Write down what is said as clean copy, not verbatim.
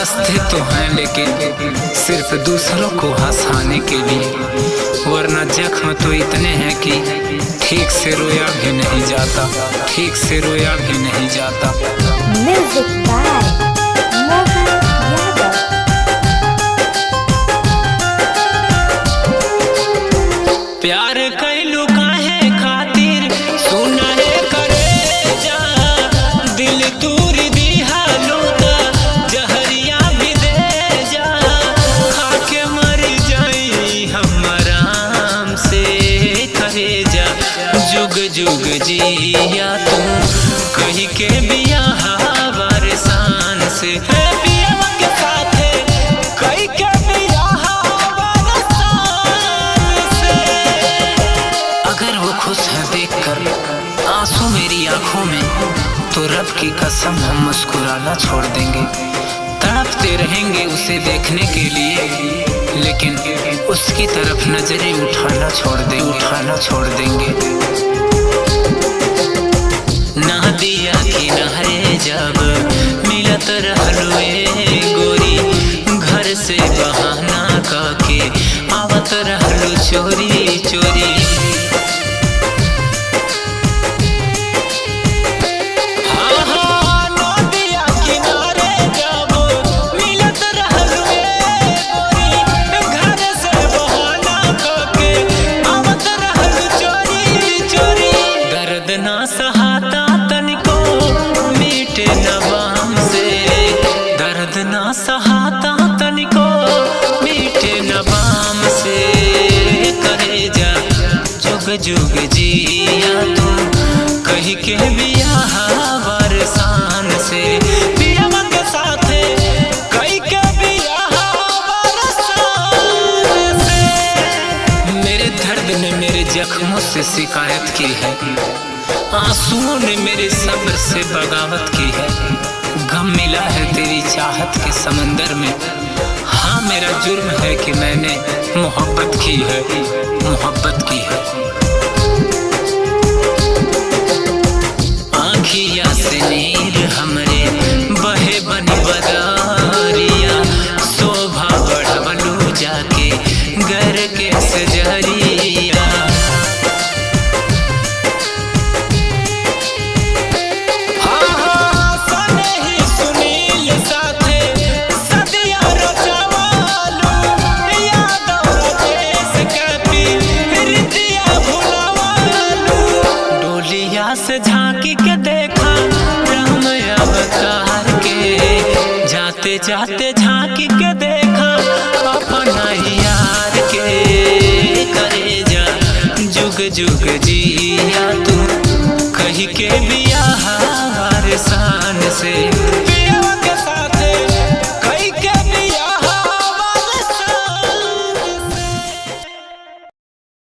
हंसते तो हैं लेकिन सिर्फ दूसरों को हंसाने के लिए, वरना जख्म तो इतने हैं कि ठीक से रोया भी नहीं जाता, ठीक से रोया भी नहीं जाता। Music by Mohan Yadav. प्यार कैलू काहे खातिर सुना है करे जा, दिल दूर दिहा लूटा जहरिया भी दे जा, खाके मर जाई हम आराम से करे जा, जुग जुग जिया तू कही के बियाह बरसान से, पिया के साथे कही के बियाह बरसान से। अगर वो खुश है देखकर आंसू मेरी आंखों में, तो रब की कसम हम मुस्कुराना छोड़ देंगे, तड़पते रहेंगे उसे देखने के लिए, लेकिन उसकी तरफ नजरें उठाना छोड़ देंगे। नदिया किनारे जब मिलत रहलुए गोरी, घर से बहाना काके आवत रहलू चोरी चोरी। ना सहाता तनिको मीठे नवाम से, दर्द ना सहाता तनिको मीठे नवाम से, करे जा जुग जुग जिया तू कही के बियाह बरसान से, पिया के साथे कही के बियाह बरसान से। मेरे दर्द ने मेरे जख्मों से शिकायत की है, आंसुओं ने मेरे सब्र से बगावत की है, गम मिला है तेरी चाहत के समंदर में। हाँ मेरा जुर्म है कि मैंने मोहब्बत की है, मोहब्बत की है। आँखिया से नीर हमरे बहे बनी बदारिया, शोभा बढ़वलू जाके घर के सजरिया। से झांकी के देखा राम अवतार के, जाते जाते झांकी के देखा अपना यार के, करे जा जुग जुग जी